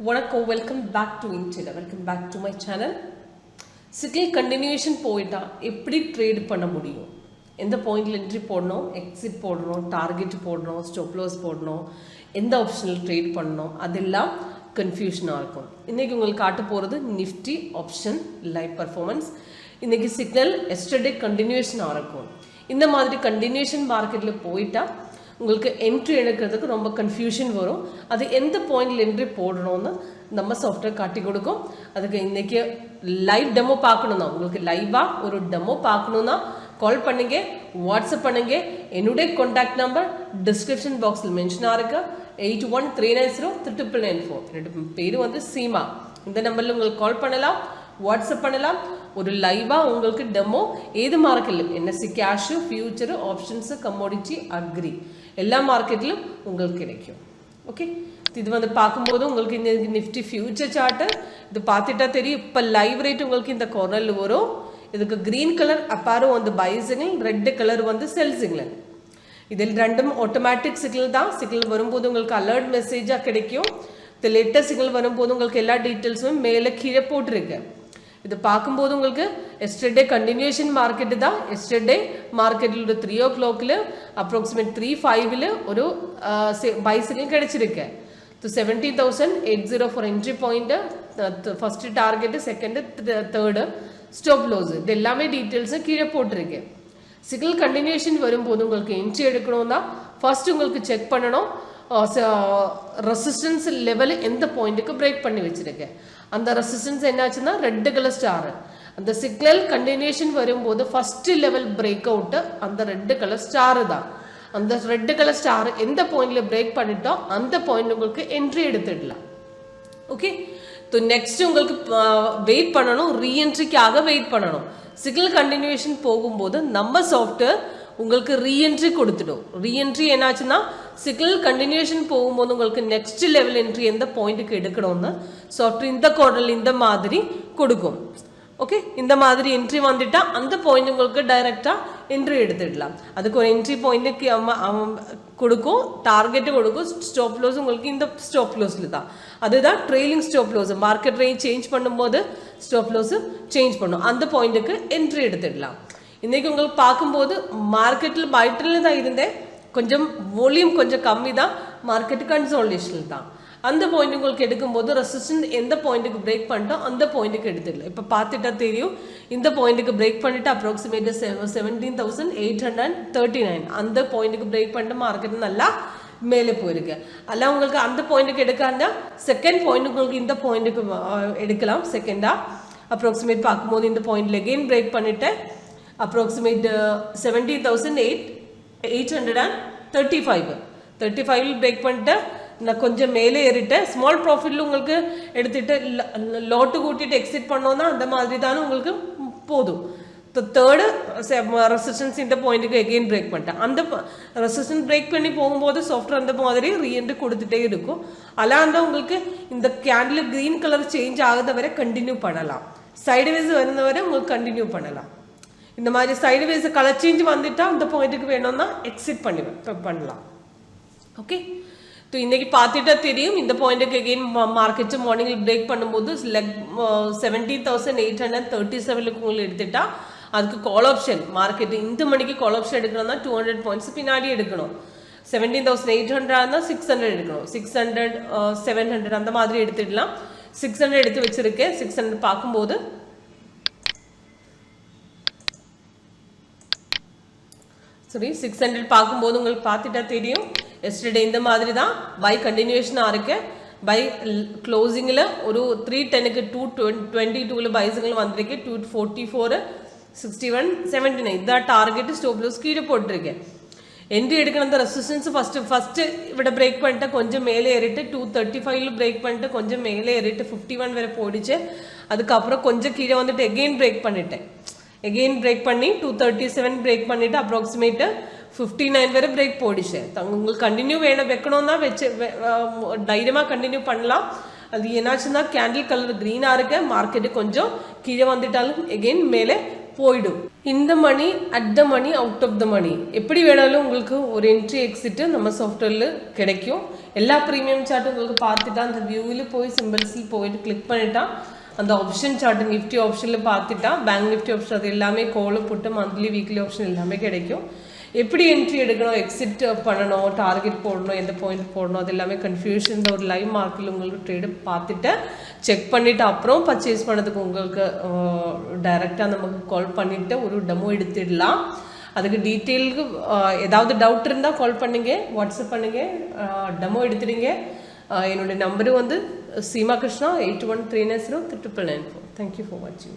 வணக்கம், welcome back to WinTrader. Welcome back to my channel. Cycle continuation போயிட்டா எப்படி trade பண்ண முடியும், எந்த பாயிண்டில் என்ட்ரி போடணும், எக்ஸிட் போடணும், டார்கெட் போடணும், ஸ்டாப் லாஸ் போடணும், எந்த ஆப்ஷனில் ட்ரேட் பண்ணணும், அதெல்லாம் கன்ஃபியூஷனாக இருக்கும். இன்றைக்கி உங்களுக்கு காட்ட போகிறது நிஃப்டி ஆப்ஷன் லைவ் பர்ஃபார்மன்ஸ். இன்றைக்கி சிக்னல் எஸ்டர்டே கண்டினியூஷனாக இருக்கும். இந்த மாதிரி கண்டினியூஷன் மார்க்கெட்டில் போயிட்டா உங்களுக்கு என்ட்ரி எடுக்கிறதுக்கு ரொம்ப கன்ஃபியூஷன் வரும். அது எந்த பாயிண்டில் என்ட்ரி போடணும்னு நம்ம சாஃப்ட்வேர் காட்டி கொடுக்கும். அதுக்கு இன்றைக்கி லைவ் டெமோ பார்க்கணுன்னா, உங்களுக்கு லைவாக ஒரு டெமோ பார்க்கணுன்னா கால் பண்ணுங்க, வாட்ஸ்அப் பண்ணுங்க. என்னுடைய கான்டாக்ட் நம்பர் டிஸ்கிரிப்ஷன் பாக்ஸில் மென்ஷனாக இருக்கு. 8139039994. என்னோட பேர் வந்து சீமா. இந்த நம்பரில் உங்களுக்கு கால் பண்ணலாம், வாட்ஸ்அப் பண்ணலாம். ஒரு லைவாக உங்களுக்கு டெமோ ஏது மார்க்கெட்லையும் NSE cash, future, options, commodity, agri எல்லா மார்க்கெட்லையும் உங்களுக்கு கிடைக்கும். ஓகே, இது வந்து பார்க்கும்போது உங்களுக்கு இந்த நிஃப்டி ஃபியூச்சர் சார்ட்டு இது பார்த்துட்டா தெரியும். இப்போ லைவ் ரேட் உங்களுக்கு இந்த கார்னரில் வரும். இதுக்கு க்ரீன் கலர் அப்பாரோ வந்து பை சிக்னல், ரெட் கலர் வந்து செல் சிக்னல். இதில் ரெண்டும் ஆட்டோமேட்டிக் சிக்னல் தான். சிக்னல் வரும்போது உங்களுக்கு அலர்ட் மெசேஜாக கிடைக்கும். இந்த லேட்டஸ்ட் சிக்னல் வரும்போது உங்களுக்கு எல்லா டீட்டெயில்ஸும் மேலே கீழே போட்டிருக்கு. இது பார்க்கும்போது உங்களுக்கு எஸ்டர்டே கண்டினியூஷன் மார்க்கெட்டு தான். எஸ்டர்டே மார்க்கெட்டில் ஒரு 3 o'clock அப்ராக்சிமேட் 3:05 ஒரு பை சிக்னல் கிடைச்சிருக்கு. 17,804 for entry point, first target, second, third stop loss. இது எல்லாமே டீட்டெயில்ஸும் கீழே போட்டிருக்கு. சிக்னல் கண்டினியூஷன் வரும்போது உங்களுக்கு என்ட்ரி எடுக்கணும்னா ஃபர்ஸ்ட் உங்களுக்கு செக் பண்ணணும் ரெசிஸ்டன்ஸ் லெவல் எந்த பாயிண்ட்டுக்கு பிரேக் பண்ணி வச்சிருக்கேன். அந்த ரெசிஸ்டன்ஸ் என்னாச்சுன்னா ரெட் கலர் ஸ்டார். அந்த சிக்னல் கண்டினியூஷன் வரும்போது ஃபர்ஸ்ட் லெவல் பிரேக் அவுட் அந்த ரெட் கலர் ஸ்டார் தான். அந்த ரெட் கலர் ஸ்டார் எந்த பாயிண்ட்ல பிரேக் பண்ணிட்டோம் அந்த பாயிண்ட் உங்களுக்கு என்ட்ரி எடுத்துடலாம். ஓகே, நெக்ஸ்ட் உங்களுக்கு வெயிட் பண்ணணும், ரீஎன்ட்ரிக்காக வெயிட் பண்ணணும். சிக்னல் கண்டினியூஷன் போகும்போது நம்ம சாஃப்ட்வேர் உங்களுக்கு ரீஎன்ட்ரி கொடுத்துடும். ரீஎன்ட்ரி என்னாச்சுன்னா சிக்னல் கண்டினியூஷன் போகும்போது உங்களுக்கு நெக்ஸ்ட் லெவல் என்ட்ரி எந்த பாயிண்ட்டுக்கு எடுக்கணும்னு சாஃப்ட்வேர் இந்த குவார்டர்ல இந்த மாதிரி கொடுக்கும். ஓகே, இந்த மாதிரி என்ட்ரி வந்துட்டா அந்த பாயிண்ட் உங்களுக்கு டைரக்டாக என்ட்ரி எடுத்துடலாம். அதுக்கு ஒரு என்ட்ரி பாயிண்ட்டுக்கு கொடுக்கும், டார்கெட்டு கொடுக்கும், ஸ்டாப் லாஸ் உங்களுக்கு இந்த ஸ்டாப் லாஸில் தான். அதுதான் trailing stop loss. Market range change பண்ணும்போது ஸ்டாப் லாஸ் சேஞ்ச் பண்ணும், அந்த பாயிண்ட்டுக்கு என்ட்ரி எடுத்துடலாம். இன்றைக்கி உங்களுக்கு பார்க்கும்போது மார்க்கெட்டில் பைட்டில் தான் இருந்தேன், கொஞ்சம் வால்யூம் கொஞ்சம் கம்மி தான், மார்க்கெட்டு கன்சாலிடேஷன் தான். அந்த பாயிண்ட் உங்களுக்கு எடுக்கும்போது ரெசிஸ்டன்ஸ் எந்த பாயிண்ட்டுக்கு பிரேக் பண்ணிட்டோம் அந்த பாயிண்ட்டுக்கு எடுத்துடலாம். இப்போ பார்த்துட்டா தெரியும், இந்த பாயிண்ட்டுக்கு பிரேக் பண்ணிட்டு அப்ராக்சிமேட் 17,839 அந்த பாயிண்ட்டுக்கு பிரேக் பண்ணிட்டு மார்க்கெட் நல்லா மேலே போயிருக்கு. அல்ல உங்களுக்கு அந்த பாயிண்ட்டுக்கு எடுக்காண்டா செகண்ட் பாயிண்ட் உங்களுக்கு இந்த பாயிண்ட்டுக்கு எடுக்கலாம். செகண்டாக அப்ராக்சிமேட் பார்க்கும்போது இந்த பாயிண்ட்ல எகெயின் பிரேக் பண்ணிட்டு அப்ராக்சிமேட் 17,835 பிரேக் பண்ணிட்டு நான் கொஞ்சம் மேலே ஏறிட்டேன். ஸ்மால் ப்ராஃபிட்ல உங்களுக்கு எடுத்துட்டு லாட்டு கூட்டிட்டு எக்ஸிட் பண்ணோன்னா அந்த மாதிரி தானே உங்களுக்கு போதும். தேர்டு ரெசிஸ்டன்ஸ் இந்த பாயிண்ட்டுக்கு எகெயின் பிரேக் பண்ணிட்டேன். அந்த ரெசிஸ்டன்ஸ் பிரேக் பண்ணி போகும்போது சாஃப்ட்வேர் அந்த மாதிரி ரீஎன்ட்ரி கொடுத்துட்டே இருக்கும். அல்லாந்த உங்களுக்கு இந்த கேண்டில் கிரீன் கலர் சேஞ்ச் ஆகுத வரை கண்டினியூ பண்ணலாம். சைடுவேஸ் வருந்த வரை உங்களுக்கு கண்டினியூ பண்ணலாம். இந்த மாதிரி சைடுவேஸ் கலர் சேஞ்ச் வந்துட்டா அந்த பாயிண்ட்டுக்கு வேணும்னா எக்ஸிட் பண்ணலாம். ஓகே, இன்னைக்கு பார்த்துட்டா தெரியும், இந்த பாயிண்ட்டுக்கு எகெயின் மார்க்கெட் மார்னிங்கில் பிரேக் பண்ணும்போது 17,837 உங்களுக்கு எடுத்துட்டா அதுக்கு கால் ஆப்ஷன் மார்க்கெட் இந்த மணிக்கு கால் ஆப்ஷன் எடுக்கணும்னா 200 பாயிண்ட்ஸ் பின்னாடி எடுக்கணும். 17,800 600 எடுக்கணும். 600 700 அந்த மாதிரி எடுத்துடலாம். 600 எடுத்து வச்சிருக்கேன். 600 பார்க்கும்போது சரி 600 பார்க்கும்போது உங்களுக்கு பார்த்துட்டா தெரியும், எஸ்டர்டே இந்த மாதிரி தான் பை கண்டினியூஷனாக இருக்கு. பை க்ளோசிங்கில் ஒரு 310க்கு 222 பை சிங்கில் வந்திருக்கு. 244 61 79 இதான் டார்கெட்டு. ஸ்டாப் லாஸ் கீழே போட்டிருக்கேன். என்ட்ரி எடுக்கணும். அந்த ரெசிஸ்டன்ஸ் ஃபஸ்ட்டு இவட பிரேக் பண்ணிட்டு கொஞ்சம் மேலே ஏறிட்டு 235 பிரேக் பண்ணிட்டு கொஞ்சம் மேலே ஏறிட்டு 51 வரை போயிடுச்சு. அதுக்கப்புறம் கொஞ்சம் கீழே வந்துட்டு எகெயின் பிரேக் பண்ணிட்டேன். எகெயின் பிரேக் பண்ணி 237 பிரேக் பண்ணிட்டு அப்ராக்சிமேட்டு 59 வரை பிரேக் போயிடுச்சு. உங்களுக்கு கண்டினியூ வைக்கணும்னா வச்சு தைரியமாக கண்டினியூ பண்ணலாம். அது என்னாச்சுன்னா கேண்டில் கலர் க்ரீனாக இருக்க மார்க்கெட்டு கொஞ்சம் கீழே வந்துட்டாலும் எகெயின் மேலே போயிடும். இந்த money at the money out of the money எப்படி வேணாலும் உங்களுக்கு ஒரு என்ட்ரி எக்ஸிட்டு நம்ம சாஃப்ட்வேரில் கிடைக்கும். எல்லா ப்ரீமியம் சார்ட்டும் உங்களுக்கு பார்த்துட்டா அந்த வியூவில் போய் சிம்பிள்ஸில் போயிட்டு கிளிக் பண்ணிட்டா அந்த ஆப்ஷன் சார்ட் நிஃப்டி ஆப்ஷனில் பார்த்துட்டா பேங்க் நிஃப்டி ஆப்ஷன் அது எல்லாமே கோலை போட்டு மந்த்லி வீக்லி ஆப்ஷன் எல்லாமே கிடைக்கும். எப்படி என்ட்ரி எடுக்கணும், எக்ஸிட் பண்ணணும், டார்கெட் போடணும், எந்த பாயிண்ட் போடணும், அது எல்லாமே கன்ஃபியூஷன். ஒரு லைவ் மார்க்கில் உங்களுக்கு ட்ரேடு பார்த்துட்டு செக் பண்ணிவிட்டு அப்புறம் பர்ச்சேஸ் பண்ணதுக்கு உங்களுக்கு டைரெக்டாக நமக்கு கால் பண்ணிவிட்டு ஒரு டெமோ எடுத்துடலாம். அதுக்கு டீட்டெயிலுக்கு ஏதாவது டவுட் இருந்தால் கால் பண்ணுங்க, வாட்ஸ்அப் பண்ணுங்க, டெமோ எடுத்துடுங்க. என்னுடைய நம்பரு வந்து சீமா கிருஷ்ணா 8139039994. தேங்க்யூ ஃபார் வாட்சிங்.